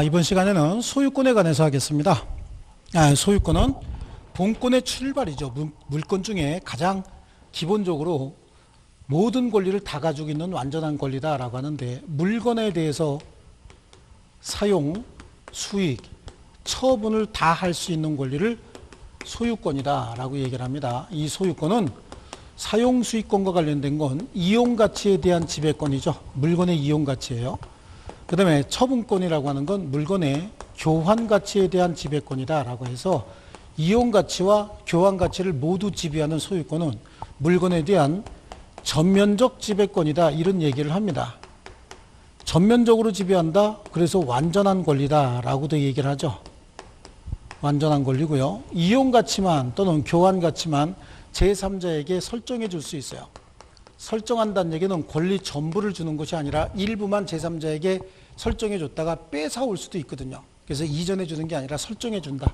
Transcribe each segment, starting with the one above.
이번 시간에는 소유권에 관해서 하겠습니다. 소유권은 본권의 출발이죠. 물권 중에 가장 기본적으로 모든 권리를 다 가지고 있는 완전한 권리다라고 하는데, 물건에 대해서 사용, 수익, 처분을 다 할 수 있는 권리를 소유권이다라고 얘기를 합니다. 이 소유권은 사용 수익권과 관련된 건 이용가치에 대한 지배권이죠. 물건의 이용가치예요. 그 다음에 처분권이라고 하는 건 물건의 교환가치에 대한 지배권이다라고 해서 이용가치와 교환가치를 모두 지배하는 소유권은 물건에 대한 전면적 지배권이다, 이런 얘기를 합니다. 전면적으로 지배한다, 그래서 완전한 권리다라고도 얘기를 하죠. 완전한 권리고요. 이용가치만 또는 교환가치만 제3자에게 설정해 줄 수 있어요. 설정한다는 얘기는 권리 전부를 주는 것이 아니라 일부만 제3자에게 설정해 줬다가 뺏어올 수도 있거든요. 그래서 이전해 주는 게 아니라 설정해 준다.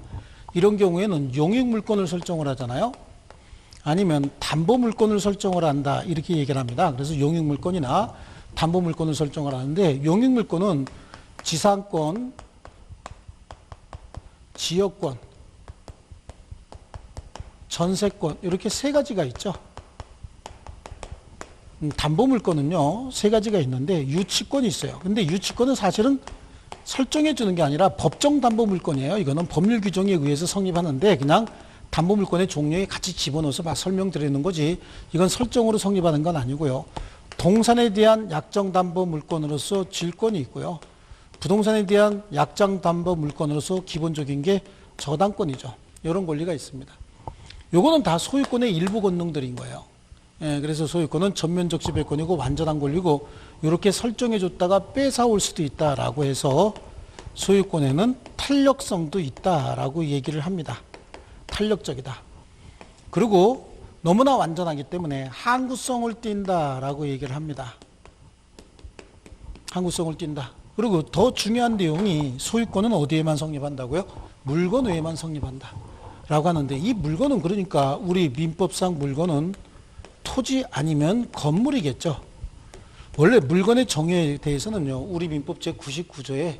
이런 경우에는 용익물권을 설정을 하잖아요. 아니면 담보물권을 설정을 한다, 이렇게 얘기를 합니다. 그래서 용익물권이나 담보물권을 설정을 하는데, 용익물권은 지상권, 지역권, 전세권, 이렇게 세 가지가 있죠. 담보물권은요, 세 가지가 있는데 유치권이 있어요. 근데 유치권은 사실은 설정해 주는 게 아니라 법정 담보물권이에요. 이거는 법률 규정에 의해서 성립하는데 그냥 담보물권의 종류에 같이 집어넣어서 막 설명드리는 거지, 이건 설정으로 성립하는 건 아니고요. 동산에 대한 약정 담보물권으로서 질권이 있고요. 부동산에 대한 약정 담보물권으로서 기본적인 게 저당권이죠. 이런 권리가 있습니다. 요거는 다 소유권의 일부 권능들인 거예요. 그래서 소유권은 전면적 지배권이고 완전한 권리고, 이렇게 설정해 줬다가 뺏어올 수도 있다라고 해서 소유권에는 탄력성도 있다라고 얘기를 합니다. 탄력적이다. 그리고 너무나 완전하기 때문에 항구성을 띈다라고 얘기를 합니다. 항구성을 띈다. 그리고 더 중요한 내용이, 소유권은 어디에만 성립한다고요? 물건 외에만 성립한다 라고 하는데, 이 물건은 그러니까 우리 민법상 물건은 토지 아니면 건물이겠죠. 원래 물건의 정의에 대해서는요, 우리 민법 제99조에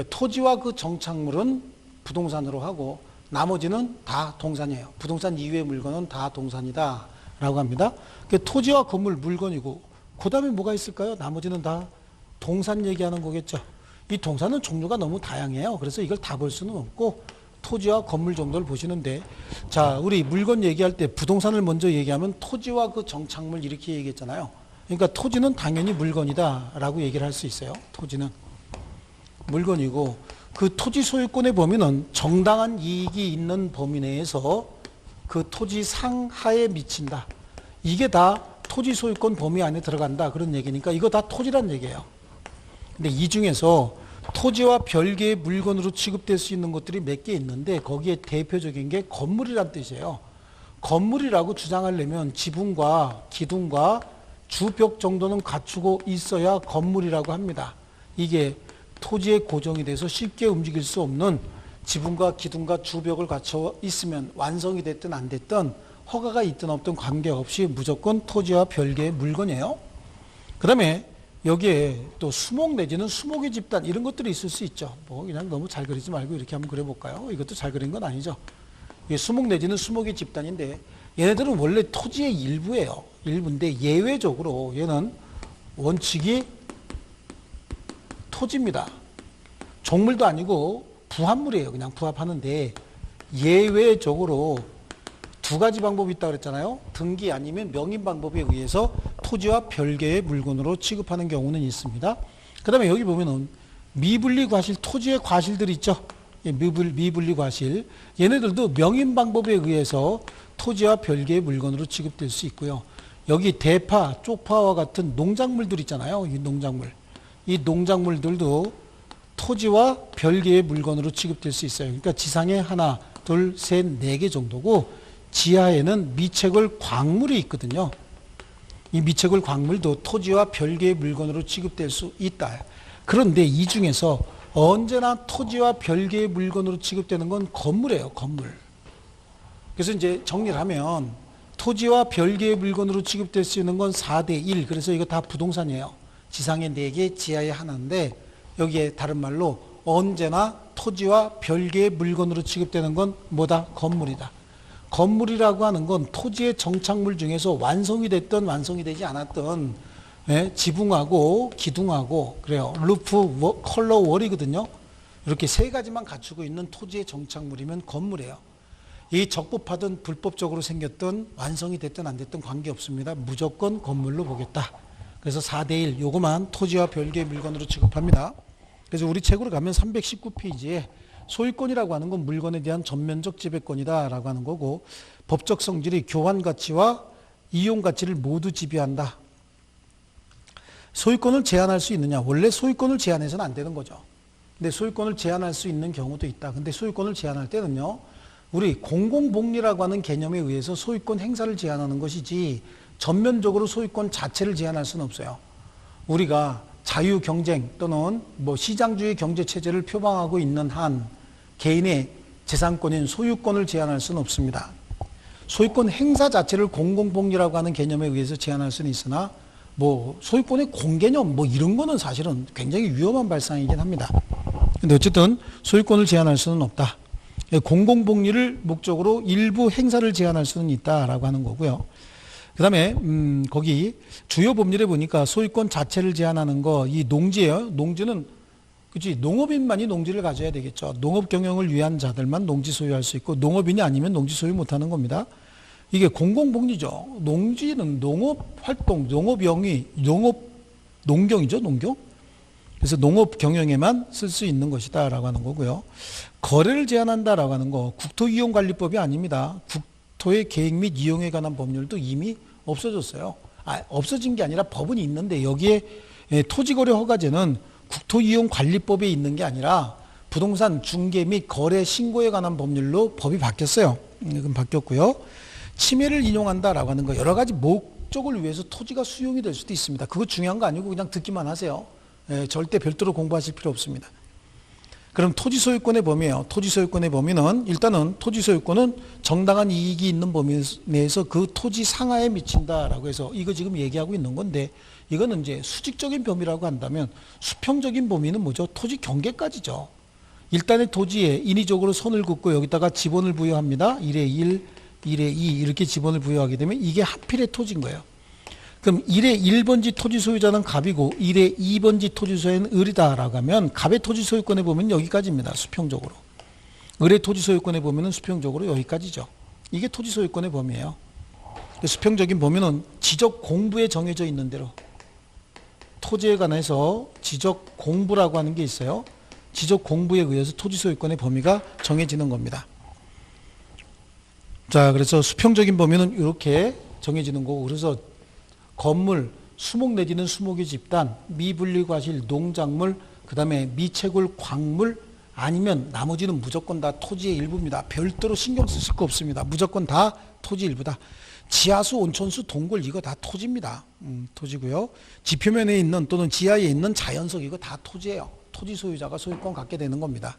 토지와 그 정착물은 부동산으로 하고 나머지는 다 동산이에요. 부동산 이외의 물건은 다 동산이다 라고 합니다. 토지와 건물 물건이고, 그 다음에 뭐가 있을까요? 나머지는 다 동산 얘기하는 거겠죠. 이 동산은 종류가 너무 다양해요. 그래서 이걸 다 볼 수는 없고 토지와 건물 정도를 보시는데, 자, 우리 물건 얘기할 때 부동산을 먼저 얘기하면 토지와 그 정착물 이렇게 얘기했잖아요. 그러니까 토지는 당연히 물건이다 라고 얘기를 할 수 있어요. 토지는 물건이고, 그 토지 소유권의 범위는 정당한 이익이 있는 범위 내에서 그 토지 상하에 미친다. 이게 다 토지 소유권 범위 안에 들어간다, 그런 얘기니까 이거 다 토지란 얘기예요. 근데 이 중에서 토지와 별개의 물건으로 취급될 수 있는 것들이 몇 개 있는데, 거기에 대표적인 게 건물이란 뜻이에요. 건물이라고 주장하려면 지붕과 기둥과 주벽 정도는 갖추고 있어야 건물이라고 합니다. 이게 토지에 고정이 돼서 쉽게 움직일 수 없는 지붕과 기둥과 주벽을 갖춰 있으면 완성이 됐든 안 됐든 허가가 있든 없든 관계없이 무조건 토지와 별개의 물건이에요. 그 다음에 여기에 또 수목 내지는 수목의 집단, 이런 것들이 있을 수 있죠. 뭐 그냥 너무 잘 그리지 말고 이렇게 한번 그려볼까요? 이것도 잘 그린 건 아니죠. 이게 수목 내지는 수목의 집단인데, 얘네들은 원래 토지의 일부예요. 일부인데 예외적으로 얘는 원칙이 토지입니다. 종물도 아니고 부합물이에요. 그냥 부합하는데 예외적으로 두 가지 방법이 있다고 그랬잖아요. 등기 아니면 명의 방법에 의해서 토지와 별개의 물건으로 취급하는 경우는 있습니다. 그 다음에 여기 보면은 미분리 과실, 토지의 과실들이 있죠. 미분리 과실. 얘네들도 명의 방법에 의해서 토지와 별개의 물건으로 취급될 수 있고요. 여기 대파, 쪽파와 같은 농작물들 있잖아요. 이 농작물. 이 농작물들도 토지와 별개의 물건으로 취급될 수 있어요. 그러니까 지상에 하나, 둘, 셋, 네 개 정도고, 지하에는 미채굴 광물이 있거든요. 이 미채굴 광물도 토지와 별개의 물건으로 취급될 수 있다. 그런데 이 중에서 언제나 토지와 별개의 물건으로 취급되는 건 건물이에요. 건물. 그래서 이제 정리를 하면 토지와 별개의 물건으로 취급될 수 있는 건 4대 1. 그래서 이거 다 부동산이에요. 지상에 4개, 지하에 하나인데, 여기에 다른 말로 언제나 토지와 별개의 물건으로 취급되는 건 뭐다? 건물이다. 건물이라고 하는 건 토지의 정착물 중에서 완성이 됐던 완성이 되지 않았던 지붕하고 기둥하고 그래요. 루프, 컬러, 월이거든요. 이렇게 세 가지만 갖추고 있는 토지의 정착물이면 건물이에요. 이 적법하든 불법적으로 생겼든 완성이 됐든 안 됐든 관계없습니다. 무조건 건물로 보겠다. 그래서 4대1 요거만 토지와 별개의 물건으로 취급합니다. 그래서 우리 책으로 가면 319페이지에 소유권이라고 하는 건 물건에 대한 전면적 지배권이다 라고 하는 거고, 법적 성질이 교환 가치와 이용 가치를 모두 지배한다. 소유권을 제한할 수 있느냐? 원래 소유권을 제한해서는 안 되는 거죠. 근데 소유권을 제한할 수 있는 경우도 있다. 근데 소유권을 제한할 때는요, 우리 공공복리라고 하는 개념에 의해서 소유권 행사를 제한하는 것이지 전면적으로 소유권 자체를 제한할 수는 없어요. 우리가 자유 경쟁 또는 시장주의 경제 체제를 표방하고 있는 한 개인의 재산권인 소유권을 제한할 수는 없습니다. 소유권 행사 자체를 공공복리라고 하는 개념에 의해서 제한할 수는 있으나 소유권의 공개념 이런 거는 사실은 굉장히 위험한 발상이긴 합니다. 근데 어쨌든 소유권을 제한할 수는 없다. 공공복리를 목적으로 일부 행사를 제한할 수는 있다라고 하는 거고요. 그 다음에 거기 주요 법률에 보니까 소유권 자체를 제한하는 거 이 농지예요. 농지는 그치 농업인만이 농지를 가져야 되겠죠. 농업 경영을 위한 자들만 농지 소유할 수 있고 농업인이 아니면 농지 소유 못하는 겁니다. 이게 공공복리죠. 농지는 농업활동, 농업영위, 농경이죠. 농경. 그래서 농업 경영에만 쓸 수 있는 것이다 라고 하는 거고요. 거래를 제한한다 라고 하는 거 국토이용관리법이 아닙니다. 국토의 계획 및 이용에 관한 법률도 이미 없어졌어요. 없어진 게 아니라 법은 있는데 여기에 토지거래 허가제는 국토이용관리법에 있는 게 아니라 부동산 중개 및 거래 신고에 관한 법률로 법이 바뀌었어요. 이건 바뀌었고요. 침해를 인용한다라고 하는 거 여러 가지 목적을 위해서 토지가 수용이 될 수도 있습니다. 그거 중요한 거 아니고 그냥 듣기만 하세요. 절대 별도로 공부하실 필요 없습니다. 그럼 토지 소유권의 범위예요. 토지 소유권의 범위는 일단은 토지 소유권은 정당한 이익이 있는 범위 내에서 그 토지 상하에 미친다라고 해서 이거 지금 얘기하고 있는 건데 이거는 이제 수직적인 범위라고 한다면 수평적인 범위는 뭐죠? 토지 경계까지죠. 일단의 토지에 인위적으로 선을 긋고 여기다가 지번을 부여합니다. 1에 1, 1에 2 이렇게 지번을 부여하게 되면 이게 하필의 토지인 거예요. 그럼 1의 1번지 토지 소유자는 갑이고 1의 2번지 토지 소유는 을이다라고 하면 갑의 토지 소유권에 보면 여기까지입니다. 수평적으로. 을의 토지 소유권에 보면 수평적으로 여기까지죠. 이게 토지 소유권의 범위예요. 수평적인 범위는 지적 공부에 정해져 있는 대로 토지에 관해서 지적 공부라고 하는 게 있어요. 지적 공부에 의해서 토지 소유권의 범위가 정해지는 겁니다. 자, 그래서 수평적인 범위는 이렇게 정해지는 거고, 그래서 건물, 수목 내지는 수목의 집단, 미분리과실, 농작물, 그 다음에 미채굴, 광물, 아니면 나머지는 무조건 다 토지의 일부입니다. 별도로 신경 쓰실 거 없습니다. 무조건 다 토지 일부다. 지하수, 온천수, 동굴 이거 다 토지입니다. 토지고요. 지표면에 있는 또는 지하에 있는 자연석 이거 다 토지예요. 토지 소유자가 소유권 갖게 되는 겁니다.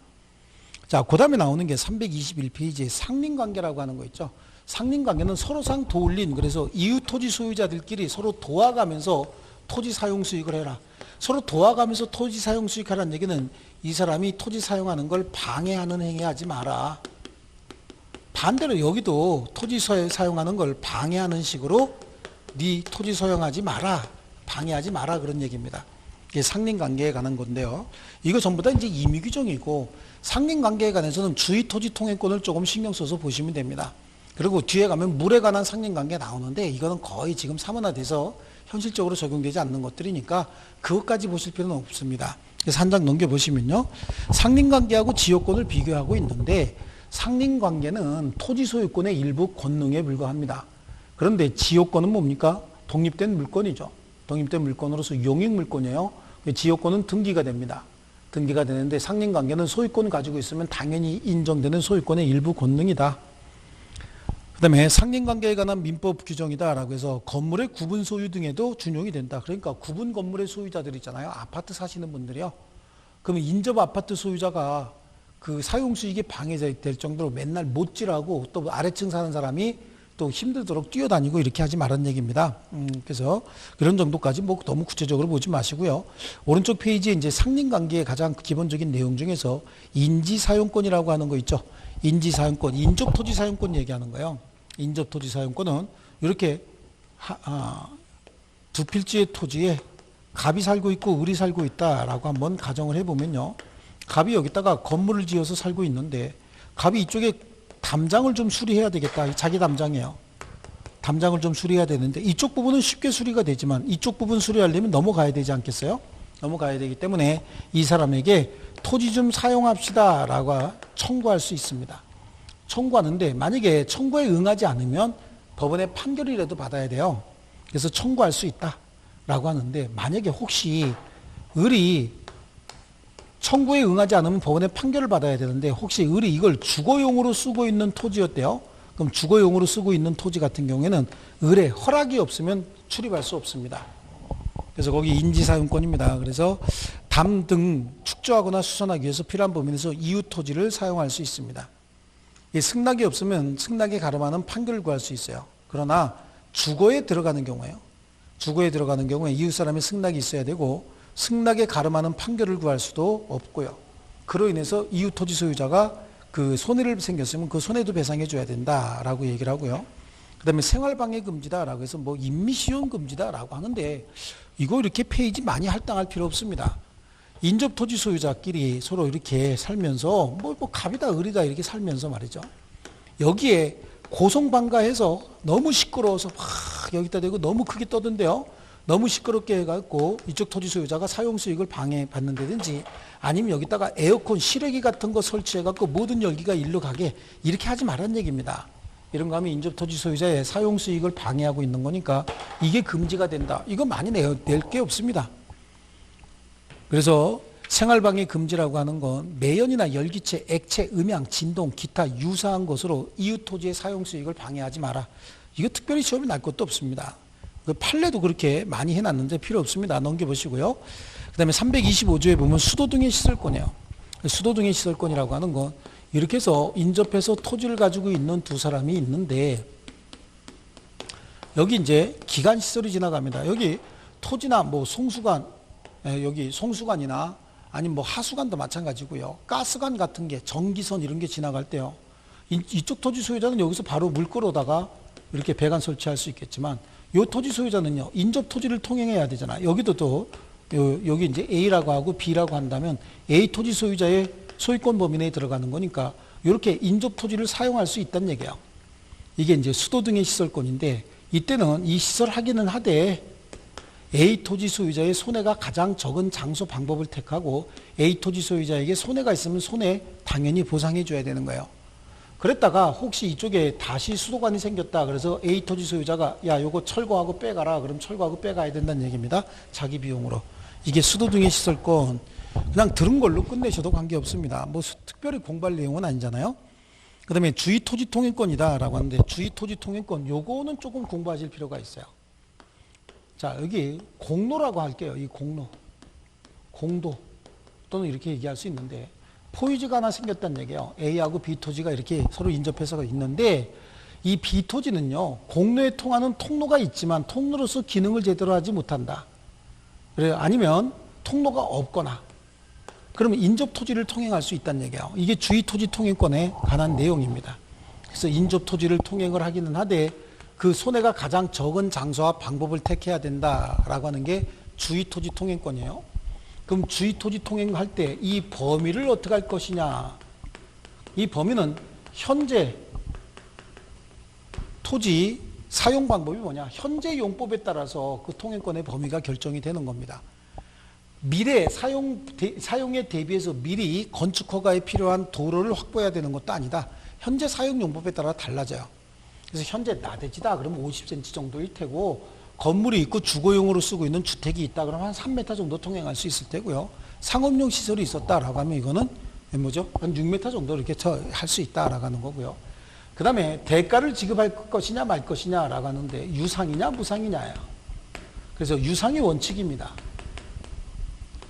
자, 그 다음에 나오는 게 321페이지에 상린관계라고 하는 거 있죠. 상린관계는 서로상 도울린, 그래서 이웃 토지 소유자들끼리 서로 도와가면서 토지 사용 수익을 해라. 서로 도와가면서 토지 사용 수익하라는 얘기는 이 사람이 토지 사용하는 걸 방해하는 행위하지 마라. 반대로 여기도 토지 사용하는 걸 방해하는 식으로 네 토지 사용하지 마라. 방해하지 마라 그런 얘기입니다. 이게 상린관계에 관한 건데요. 이거 전부 다 이제 임의규정이고 상린관계에 관해서는 주의토지통행권을 조금 신경 써서 보시면 됩니다. 그리고 뒤에 가면 물에 관한 상린관계 나오는데 이거는 거의 지금 사문화돼서 현실적으로 적용되지 않는 것들이니까 그것까지 보실 필요는 없습니다. 그래서 한 장 넘겨보시면요. 상린관계하고 지역권을 비교하고 있는데 상린관계는 토지 소유권의 일부 권능에 불과합니다. 그런데 지역권은 뭡니까? 독립된 물권이죠. 독립된 물권으로서 용익물권이에요. 지역권은 등기가 됩니다. 등기가 되는데 상린관계는 소유권 가지고 있으면 당연히 인정되는 소유권의 일부 권능이다. 그 다음에 상린관계에 관한 민법 규정이다라고 해서 건물의 구분 소유 등에도 준용이 된다. 그러니까 구분 건물의 소유자들 있잖아요. 아파트 사시는 분들이요. 그러면 인접 아파트 소유자가 그 사용수익이 방해될 정도로 맨날 못질하고 또 아래층 사는 사람이 또 힘들도록 뛰어다니고 이렇게 하지 말란 얘기입니다. 그래서 그런 정도까지 뭐 너무 구체적으로 보지 마시고요. 오른쪽 페이지에 이제 상린관계의 가장 기본적인 내용 중에서 인지사용권이라고 하는 거 있죠. 인지사용권, 인접토지사용권 얘기하는 거예요. 인접토지사용권은 이렇게 두 필지의 토지에 갑이 살고 있고 을이 살고 있다라고 한번 가정을 해보면요. 갑이 여기다가 건물을 지어서 살고 있는데 갑이 이쪽에 담장을 좀 수리해야 되겠다. 자기 담장이에요. 담장을 좀 수리해야 되는데 이쪽 부분은 쉽게 수리가 되지만 이쪽 부분 수리하려면 넘어가야 되지 않겠어요? 넘어가야 되기 때문에 이 사람에게 토지 좀 사용합시다 라고 청구할 수 있습니다. 청구하는데 만약에 청구에 응하지 않으면 법원의 판결이라도 받아야 돼요. 그래서 청구할 수 있다 라고 하는데 만약에 혹시 을이 청구에 응하지 않으면 법원의 판결을 받아야 되는데 혹시 을이 이걸 주거용으로 쓰고 있는 토지였대요. 그럼 주거용으로 쓰고 있는 토지 같은 경우에는 을의 허락이 없으면 출입할 수 없습니다. 그래서 거기 인지사용권입니다. 그래서 담 등 축조하거나 수선하기 위해서 필요한 범위에서 이웃 토지를 사용할 수 있습니다. 승낙이 없으면 승낙에 가름하는 판결을 구할 수 있어요. 그러나 주거에 들어가는 경우에요. 주거에 들어가는 경우에 이웃 사람의 승낙이 있어야 되고 승낙에 가름하는 판결을 구할 수도 없고요. 그로 인해서 이웃 토지 소유자가 그 손해를 생겼으면 그 손해도 배상해 줘야 된다라고 얘기를 하고요. 그 다음에 생활방해 금지다라고 해서 뭐 임미시용 금지다라고 하는데 이거 이렇게 페이지 많이 할당할 필요 없습니다. 인접 토지 소유자끼리 서로 이렇게 살면서 뭐 갑이다 을이다 이렇게 살면서 말이죠. 여기에 고성방가해서 너무 시끄러워서 막 여기다 대고 너무 크게 떠든데요. 너무 시끄럽게 해갖고 이쪽 토지 소유자가 사용수익을 방해받는다든지 아니면 여기다가 에어컨 실외기 같은 거 설치해갖고 모든 열기가 일로 가게 이렇게 하지 말란 얘기입니다. 이런 거 하면 인접 토지 소유자의 사용수익을 방해하고 있는 거니까 이게 금지가 된다. 이거 많이 낼 게 없습니다. 그래서 생활방해 금지라고 하는 건 매연이나 열기체, 액체, 음향, 진동, 기타 유사한 것으로 이웃 토지의 사용수익을 방해하지 마라. 이거 특별히 시험이 날 것도 없습니다. 그 판례도 그렇게 많이 해놨는데 필요 없습니다. 넘겨보시고요. 그 다음에 325조에 보면 수도등의 시설권이에요. 수도등의 시설권이라고 하는 건 이렇게 해서 인접해서 토지를 가지고 있는 두 사람이 있는데 여기 이제 기간시설이 지나갑니다. 여기 토지나 뭐 송수관, 여기 송수관이나 아니면 뭐 하수관도 마찬가지고요. 가스관 같은 게 전기선 이런 게 지나갈 때요. 이쪽 토지 소유자는 여기서 바로 물 끌어다가 이렇게 배관 설치할 수 있겠지만 이 토지 소유자는요, 인접 토지를 통행해야 되잖아. 여기도 또, 여기 이제 A라고 하고 B라고 한다면 A 토지 소유자의 소유권 범위 내에 들어가는 거니까 이렇게 인접 토지를 사용할 수 있다는 얘기예요. 이게 이제 수도 등의 시설권인데 이때는 이 시설 하기는 하되 A 토지 소유자의 손해가 가장 적은 장소 방법을 택하고 A 토지 소유자에게 손해가 있으면 손해 당연히 보상해 줘야 되는 거예요. 그랬다가 혹시 이쪽에 다시 수도관이 생겼다. 그래서 A 토지 소유자가 야 요거 철거하고 빼가라. 그럼 철거하고 빼가야 된다는 얘기입니다. 자기 비용으로. 이게 수도 등의 시설권. 그냥 들은 걸로 끝내셔도 관계없습니다. 뭐 특별히 공부할 내용은 아니잖아요. 그 다음에 주의 토지 통행권이다 라고 하는데 주의 토지 통행권 요거는 조금 공부하실 필요가 있어요. 자 여기 공로라고 할게요. 이 공로. 공도 또는 이렇게 얘기할 수 있는데 포유지가 하나 생겼다는 얘기예요. A하고 B 토지가 이렇게 서로 인접해서 있는데 이 B 토지는요. 공로에 통하는 통로가 있지만 통로로서 기능을 제대로 하지 못한다. 그래요. 아니면 통로가 없거나 그러면 인접 토지를 통행할 수 있다는 얘기예요. 이게 주의 토지 통행권에 관한 내용입니다. 그래서 인접 토지를 통행을 하기는 하되 그 손해가 가장 적은 장소와 방법을 택해야 된다라고 하는 게 주의 토지 통행권이에요. 그럼 주의 토지 통행할 때 이 범위를 어떻게 할 것이냐. 이 범위는 현재 토지 사용 방법이 뭐냐. 현재 용법에 따라서 그 통행권의 범위가 결정이 되는 겁니다. 미래 사용에 대비해서 미리 건축 허가에 필요한 도로를 확보해야 되는 것도 아니다. 현재 사용 용법에 따라 달라져요. 그래서 현재 나대지다 그러면 50cm 정도일 테고 건물이 있고 주거용으로 쓰고 있는 주택이 있다 그러면 한 3m 정도 통행할 수 있을 테고요. 상업용 시설이 있었다라고 하면 이거는 뭐죠? 한 6m 정도 이렇게 할 수 있다라고 하는 거고요. 그 다음에 대가를 지급할 것이냐 말 것이냐라고 하는데 유상이냐 무상이냐예요. 그래서 유상이 원칙입니다.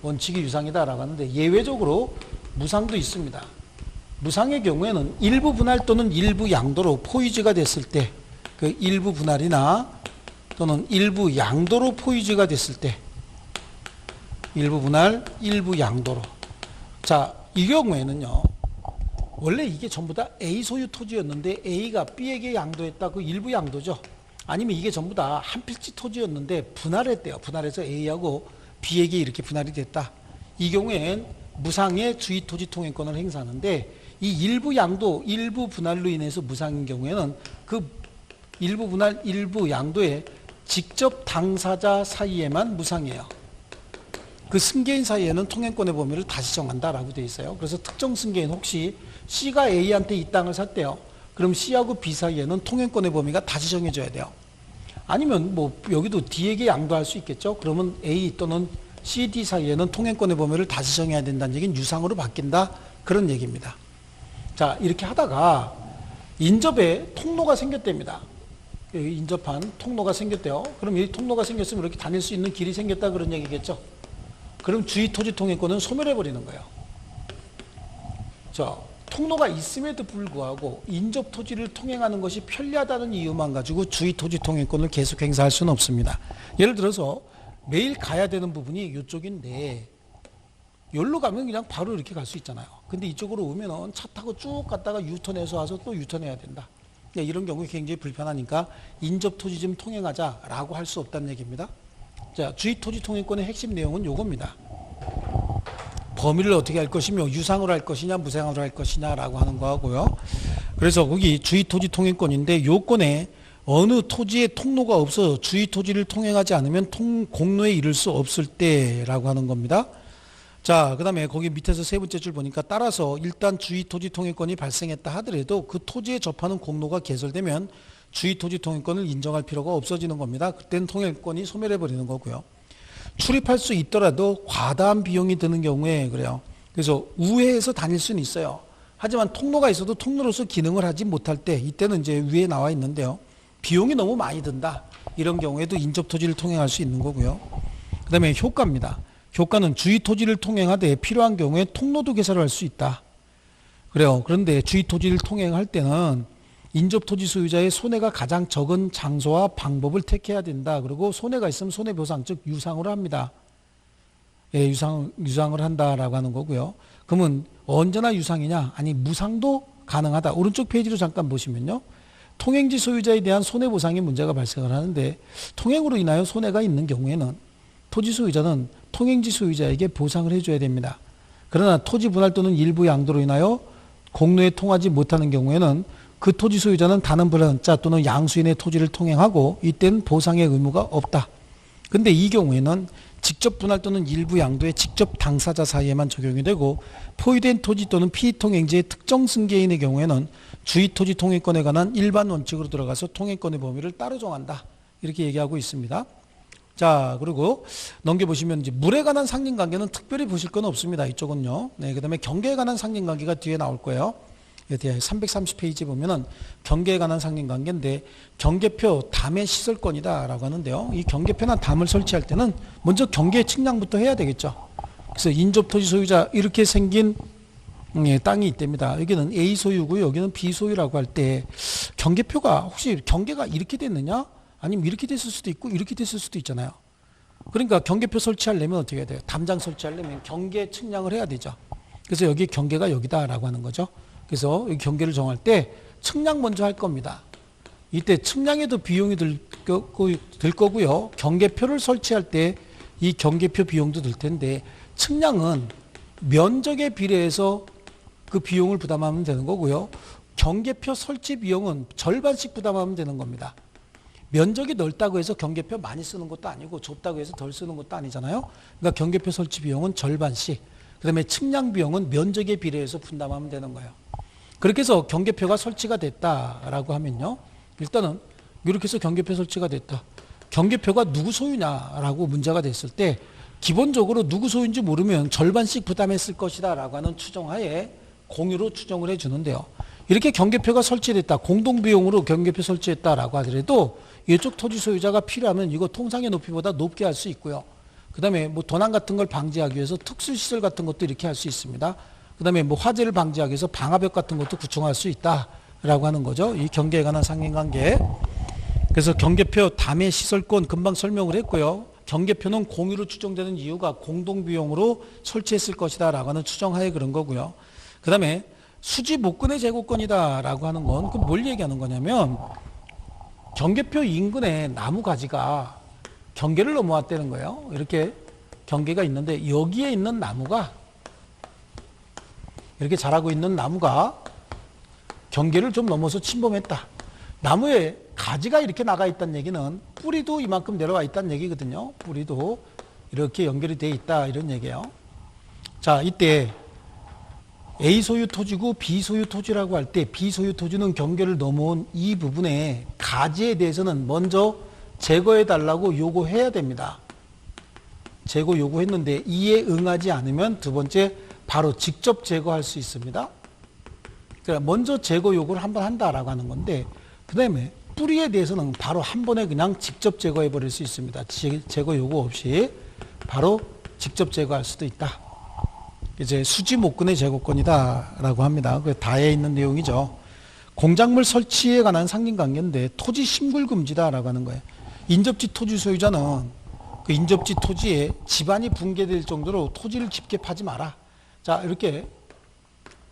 원칙이 유상이다라고 하는데 예외적으로 무상도 있습니다. 무상의 경우에는 일부 분할 또는 일부 양도로 포유지가 됐을 때 그 일부 분할이나 또는 일부 양도로 포유지가 됐을 때, 일부 분할, 일부 양도로. 자, 이 경우에는요, 원래 이게 전부 다 A 소유 토지였는데 A가 B에게 양도했다. 그 일부 양도죠. 아니면 이게 전부 다 한 필지 토지였는데 분할했대요. 분할해서 A하고 B에게 이렇게 분할이 됐다. 이 경우엔 무상의 주의토지 통행권을 행사하는데, 이 일부 양도, 일부 분할로 인해서 무상인 경우에는 그 일부 분할, 일부 양도의 직접 당사자 사이에만 무상이에요. 그 승계인 사이에는 통행권의 범위를 다시 정한다라고 되어 있어요. 그래서 특정 승계인, 혹시 C가 A한테 이 땅을 샀대요. 그럼 C하고 B 사이에는 통행권의 범위가 다시 정해져야 돼요. 아니면 뭐 여기도 D에게 양도할 수 있겠죠. 그러면 A 또는 C, D 사이에는 통행권의 범위를 다시 정해야 된다는 얘기는 유상으로 바뀐다, 그런 얘기입니다. 자, 이렇게 하다가 인접에 통로가 생겼답니다. 인접한 통로가 생겼대요. 그럼 이 통로가 생겼으면 이렇게 다닐 수 있는 길이 생겼다, 그런 얘기겠죠. 그럼 주의토지 통행권은 소멸해버리는 거예요. 자, 통로가 있음에도 불구하고 인접 토지를 통행하는 것이 편리하다는 이유만 가지고 주의토지 통행권을 계속 행사할 수는 없습니다. 예를 들어서 매일 가야 되는 부분이 이쪽인데, 여기로 가면 그냥 바로 이렇게 갈 수 있잖아요. 근데 이쪽으로 오면은 차 타고 쭉 갔다가 유턴해서 와서 또 유턴해야 된다. 이런 경우에 굉장히 불편하니까 인접 토지 좀 통행하자라고 할 수 없다는 얘기입니다. 자, 주의토지 통행권의 핵심 내용은 요겁니다. 범위를 어떻게 할 것이며 유상으로 할 것이냐 무상으로 할 것이냐라고 하는 거하고요. 그래서 거기 주의토지 통행권인데, 요건에 어느 토지에 통로가 없어 주의토지를 통행하지 않으면 공로에 이를 수 없을 때라고 하는 겁니다. 자, 그 다음에 거기 밑에서 세 번째 줄 보니까, 따라서 일단 주의토지 통행권이 발생했다 하더라도 그 토지에 접하는 공로가 개설되면 주의토지 통행권을 인정할 필요가 없어지는 겁니다. 그때는 통행권이 소멸해버리는 거고요. 출입할 수 있더라도 과다한 비용이 드는 경우에 그래요. 그래서 우회해서 다닐 수는 있어요. 하지만 통로가 있어도 통로로서 기능을 하지 못할 때, 이때는 이제 위에 나와 있는데요, 비용이 너무 많이 든다, 이런 경우에도 인접토지를 통행할 수 있는 거고요. 그 다음에 효과입니다. 효과는 주의토지를 통행하되 필요한 경우에 통로도 개설할 수 있다. 그래요. 그런데 주의토지를 통행할 때는 인접토지 소유자의 손해가 가장 적은 장소와 방법을 택해야 된다. 그리고 손해가 있으면 손해보상, 즉 유상으로 합니다. 예, 유상을 한다라고 하는 거고요. 그러면 언제나 유상이냐? 아니, 무상도 가능하다. 오른쪽 페이지로 잠깐 보시면요, 통행지 소유자에 대한 손해보상의 문제가 발생을 하는데, 통행으로 인하여 손해가 있는 경우에는 토지 소유자는 통행지 소유자에게 보상을 해줘야 됩니다. 그러나 토지 분할 또는 일부 양도로 인하여 공로에 통하지 못하는 경우에는 그 토지 소유자는 다른 분할자 또는 양수인의 토지를 통행하고, 이때는 보상의 의무가 없다. 근데 이 경우에는 직접 분할 또는 일부 양도의 직접 당사자 사이에만 적용이 되고, 포위된 토지 또는 피통행지의 특정 승계인의 경우에는 주의토지 통행권에 관한 일반 원칙으로 들어가서 통행권의 범위를 따로 정한다, 이렇게 얘기하고 있습니다. 자, 그리고 넘겨보시면 이제 물에 관한 상린관계는 특별히 보실 건 없습니다. 이쪽은요. 네, 그 다음에 경계에 관한 상린관계가 뒤에 나올 거예요. 330페이지 보면은 경계에 관한 상린관계인데, 경계표 담의 시설권이다 라고 하는데요, 이 경계표나 담을 설치할 때는 먼저 경계 측량부터 해야 되겠죠. 그래서 인접토지 소유자, 이렇게 생긴 땅이 있답니다. 여기는 A 소유고요, 여기는 B 소유라고 할 때 경계표가 혹시 경계가 이렇게 됐느냐, 아니면 이렇게 됐을 수도 있고 이렇게 됐을 수도 있잖아요. 그러니까 경계표 설치하려면 어떻게 해야 돼요? 담장 설치하려면 경계 측량을 해야 되죠. 그래서 여기 경계가 여기다라고 하는 거죠. 그래서 이 경계를 정할 때 측량 먼저 할 겁니다. 이때 측량에도 비용이 들 거고요. 경계표를 설치할 때 이 경계표 비용도 들 텐데, 측량은 면적에 비례해서 그 비용을 부담하면 되는 거고요. 경계표 설치 비용은 절반씩 부담하면 되는 겁니다. 면적이 넓다고 해서 경계표 많이 쓰는 것도 아니고, 좁다고 해서 덜 쓰는 것도 아니잖아요. 그러니까 경계표 설치 비용은 절반씩, 그 다음에 측량 비용은 면적에 비례해서 분담하면 되는 거예요. 그렇게 해서 경계표가 설치가 됐다라고 하면요, 일단은 이렇게 해서 경계표 설치가 됐다. 경계표가 누구 소유냐라고 문제가 됐을 때, 기본적으로 누구 소유인지 모르면 절반씩 부담했을 것이다 라고 하는 추정하에 공유로 추정을 해주는데요, 이렇게 경계표가 설치됐다, 공동비용으로 경계표 설치했다라고 하더라도 이쪽 토지 소유자가 필요하면 이거 통상의 높이보다 높게 할 수 있고요. 그 다음에 뭐 도난 같은 걸 방지하기 위해서 특수시설 같은 것도 이렇게 할 수 있습니다. 그 다음에 뭐 화재를 방지하기 위해서 방화벽 같은 것도 구축할 수 있다라고 하는 거죠. 이 경계에 관한 상린관계. 그래서 경계표 담의 시설권 금방 설명을 했고요. 경계표는 공유로 추정되는 이유가 공동비용으로 설치했을 것이다 라고 하는 추정하에 그런 거고요. 그 다음에 수지 목근의 제고권이다 라고 하는 건 그 뭘 얘기하는 거냐면 경계표 인근에 나무 가지가 경계를 넘어왔다는 거예요. 이렇게 경계가 있는데 여기에 있는 나무가 이렇게 자라고 있는 나무가 경계를 좀 넘어서 침범했다. 나무에 가지가 이렇게 나가 있다는 얘기는 뿌리도 이만큼 내려와 있다는 얘기거든요. 뿌리도 이렇게 연결이 돼 있다 이런 얘기예요. 자, 이때 A 소유 토지고 B 소유 토지라고 할 때 B 소유 토지는 경계를 넘어온 이 부분에 가지에 대해서는 먼저 제거해 달라고 요구해야 됩니다. 제거 요구했는데 이에 응하지 않으면 두 번째 바로 직접 제거할 수 있습니다. 그러니까 먼저 제거 요구를 한번 한다라고 하는 건데 그 다음에 뿌리에 대해서는 바로 한 번에 그냥 직접 제거해 버릴 수 있습니다. 제거 요구 없이 바로 직접 제거할 수도 있다. 이제 수지 목근의 제거권이다 라고 합니다. 그 다에 있는 내용이죠. 공작물 설치에 관한 상린관계인데 토지 심굴 금지다 라고 하는 거예요. 인접지 토지 소유자는 그 인접지 토지에 집안이 붕괴될 정도로 토지를 깊게 파지 마라. 자, 이렇게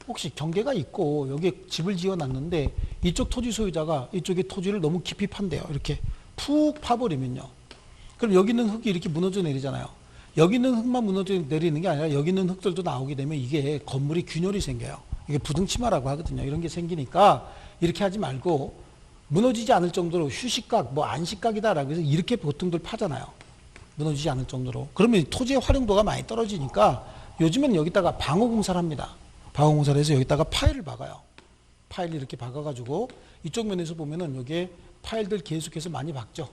혹시 경계가 있고 여기에 집을 지어놨는데 이쪽 토지 소유자가 이쪽에 토지를 너무 깊이 판대요. 이렇게 푹 파버리면요. 그럼 여기 있는 흙이 이렇게 무너져 내리잖아요. 여기 있는 흙만 무너져 내리는 게 아니라 여기 있는 흙들도 나오게 되면 이게 건물이 균열이 생겨요. 이게 부등치마라고 하거든요. 이런 게 생기니까 이렇게 하지 말고 무너지지 않을 정도로 휴식각, 뭐 안식각이다라고 해서 이렇게 보통들 파잖아요. 무너지지 않을 정도로. 그러면 토지의 활용도가 많이 떨어지니까 요즘엔 여기다가 방어공사를 합니다. 방어공사를 해서 여기다가 파일을 박아요. 파일을 이렇게 박아가지고 이쪽 면에서 보면은 여기에 파일들 계속해서 많이 박죠.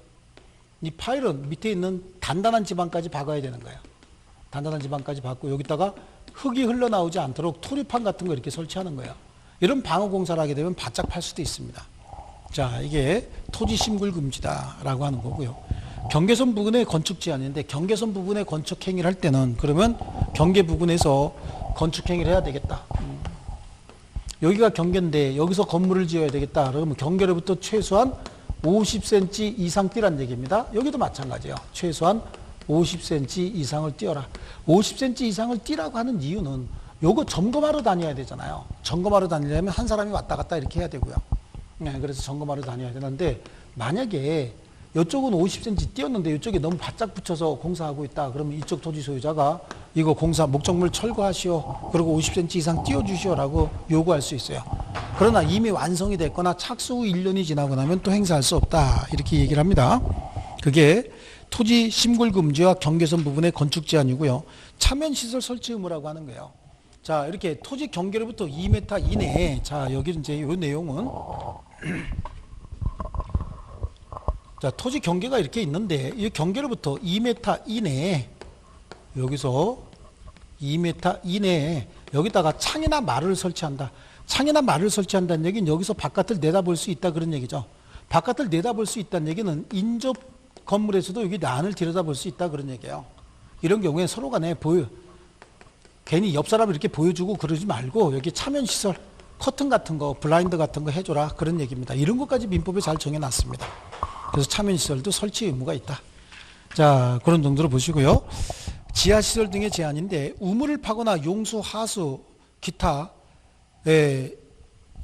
이 파일은 밑에 있는 단단한 지방까지 박아야 되는 거예요. 단단한 지방까지 박고 여기다가 흙이 흘러나오지 않도록 토리판 같은 거 이렇게 설치하는 거예요. 이런 방어공사를 하게 되면 바짝 팔 수도 있습니다. 자, 이게 토지 심굴 금지다라고 하는 거고요. 경계선 부근의 건축 제한인데 경계선 부분의 건축 행위를 할 때는 그러면 경계 부근에서 건축 행위를 해야 되겠다. 여기가 경계인데 여기서 건물을 지어야 되겠다. 그러면 경계로부터 최소한 50cm 이상 뛰란 얘기입니다. 여기도 마찬가지예요. 최소한 50cm 이상을 뛰어라. 50cm 이상을 뛰라고 하는 이유는 요거 점검하러 다녀야 되잖아요. 점검하러 다니려면 한 사람이 왔다 갔다 이렇게 해야 되고요. 네, 그래서 점검하러 다녀야 되는데 만약에 이쪽은 50cm 띄었는데 이쪽에 너무 바짝 붙여서 공사하고 있다. 그러면 이쪽 토지 소유자가 이거 공사 목적물 철거하시오. 그리고 50cm 이상 띄워주시오라고 요구할 수 있어요. 그러나 이미 완성이 됐거나 착수 후 1년이 지나고 나면 또 행사할 수 없다. 이렇게 얘기를 합니다. 그게 토지 심굴 금지와 경계선 부분의 건축 제한이고요. 차면시설 설치 의무라고 하는 거예요. 자, 이렇게 토지 경계로부터 2m 이내에, 자, 여기 이제 이 내용은 자, 토지 경계가 이렇게 있는데 이 경계로부터 2m 이내에 여기서 2m 이내에 여기다가 창이나 말을 설치한다. 창이나 말을 설치한다는 얘기는 여기서 바깥을 내다볼 수 있다 그런 얘기죠. 바깥을 내다볼 수 있다는 얘기는 인접 건물에서도 여기 안을 들여다볼 수 있다 그런 얘기예요. 이런 경우에 서로 간에 괜히 옆 사람을 이렇게 보여주고 그러지 말고 여기 차면시설 커튼 같은 거 블라인드 같은 거 해줘라 그런 얘기입니다. 이런 것까지 민법에 잘 정해놨습니다. 그래서 차면시설도 설치 의무가 있다. 자, 그런 정도로 보시고요. 지하시설 등의 제한인데 우물을 파거나 용수, 하수, 기타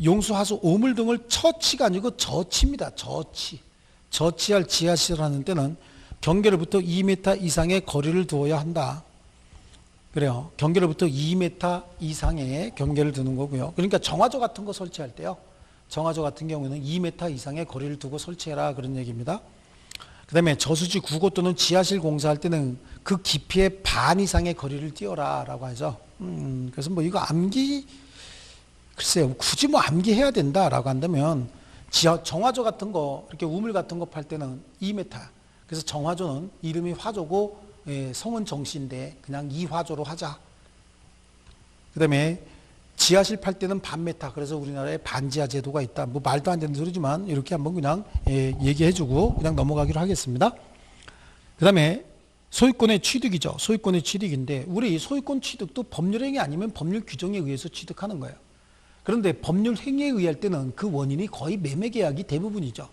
용수, 하수, 오물 등을 처치가 아니고 저치입니다. 저치할 지하시설 하는 때는 경계로부터 2m 이상의 거리를 두어야 한다. 그래요. 경계로부터 2m 이상의 경계를 두는 거고요. 그러니까 정화조 같은 거 설치할 때요. 정화조 같은 경우에는 2m 이상의 거리를 두고 설치해라 그런 얘기입니다. 그 다음에 저수지 구고 또는 지하실 공사할 때는 그 깊이의 반 이상의 거리를 띄어라 라고 하죠. 그래서 뭐 이거 글쎄요. 굳이 뭐 암기해야 된다라고 한다면 정화조 같은 거 이렇게 우물 같은 거 팔 때는 2m. 그래서 정화조는 이름이 화조고 성은 정씨인데 그냥 이화조로 하자. 그 다음에 지하실 팔 때는 반메타. 그래서 우리나라에 반지하 제도가 있다. 뭐 말도 안 되는 소리지만 이렇게 한번 그냥 얘기해주고 그냥 넘어가기로 하겠습니다. 그 다음에 소유권의 취득이죠. 소유권의 취득인데 우리 소유권 취득도 법률행위 아니면 법률 규정에 의해서 취득하는 거예요. 그런데 법률 행위에 의할 때는 그 원인이 거의 매매계약이 대부분이죠.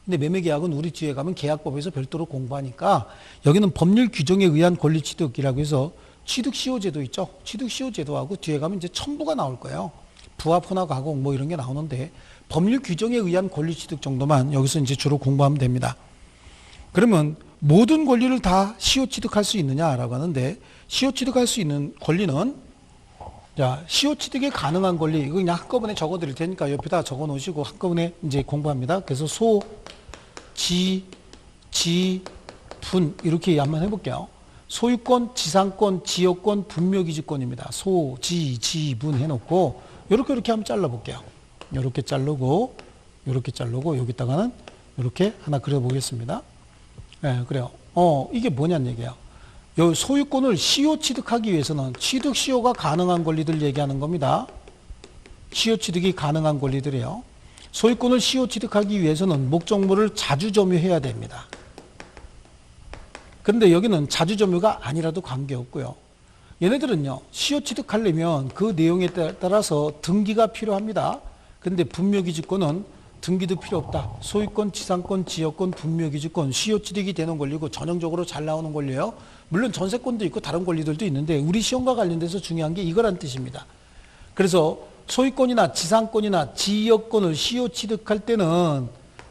근데 매매계약은 우리 뒤에 가면 계약법에서 별도로 공부하니까 여기는 법률 규정에 의한 권리취득이라고 해서 취득시효제도 있죠. 취득시효제도하고 뒤에 가면 이제 첨부가 나올 거예요. 부합, 혼합, 가공 뭐 이런 게 나오는데 법률 규정에 의한 권리취득 정도만 여기서 이제 주로 공부하면 됩니다. 그러면 모든 권리를 다 시효취득할 수 있느냐라고 하는데 시효취득할 수 있는 권리는 자, 시효취득이 가능한 권리 이거 그냥 한꺼번에 적어 드릴 테니까 옆에다 적어 놓으시고 한꺼번에 이제 공부합니다. 그래서 소, 지, 분 이렇게 한번 해볼게요. 소유권, 지상권, 지역권, 분묘기지권입니다. 소, 지, 분 해놓고 이렇게 한번 잘라볼게요. 이렇게 자르고 여기다가는 이렇게 하나 그려보겠습니다. 네, 그래요. 이게 뭐냐는 얘기예요. 요 소유권을 시효 취득하기 위해서는 취득 시효가 가능한 권리들 얘기하는 겁니다. 시효 취득이 가능한 권리들이에요. 소유권을 시효 취득하기 위해서는 목적물을 자주 점유해야 됩니다. 그런데 여기는 자주 점유가 아니라도 관계없고요. 얘네들은요, 시효 취득하려면 그 내용에 따라서 등기가 필요합니다. 근데 분묘기지권은 등기도 필요 없다. 소유권, 지상권, 지역권, 분묘기지권, 시효 취득이 되는 권리고 전형적으로 잘 나오는 권리예요. 물론 전세권도 있고 다른 권리들도 있는데 우리 시험과 관련돼서 중요한 게 이거란 뜻입니다. 그래서 소유권이나 지상권이나 지역권을 시효 취득할 때는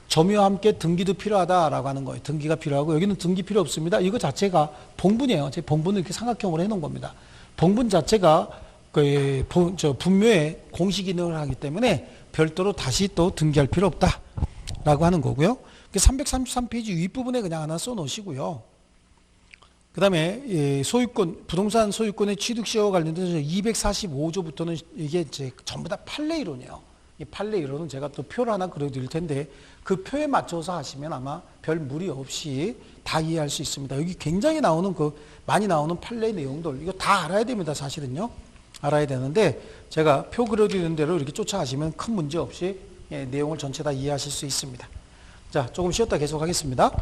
점유와 함께 등기도 필요하다라고 하는 거예요. 등기가 필요하고 여기는 등기 필요 없습니다. 이거 자체가 봉분이에요. 제 봉분을 이렇게 삼각형으로 해놓은 겁니다. 봉분 자체가 분묘의 공시 기능을 하기 때문에 별도로 다시 또 등기할 필요 없다라고 하는 거고요. 333페이지 윗부분에 그냥 하나 써놓으시고요. 그 다음에 소유권, 부동산 소유권의 취득시효와 관련돼서 245조부터는 이게 이제 전부 다 판례 이론이에요. 이 판례 이론은 제가 또 표를 하나 그려드릴 텐데 그 표에 맞춰서 하시면 아마 별 무리 없이 다 이해할 수 있습니다. 여기 굉장히 나오는 많이 나오는 판례 내용들 이거 다 알아야 됩니다. 사실은요. 알아야 되는데 제가 표 그려드리는 대로 이렇게 쫓아가시면 큰 문제 없이 내용을 전체 다 이해하실 수 있습니다. 자, 조금 쉬었다 계속 하겠습니다.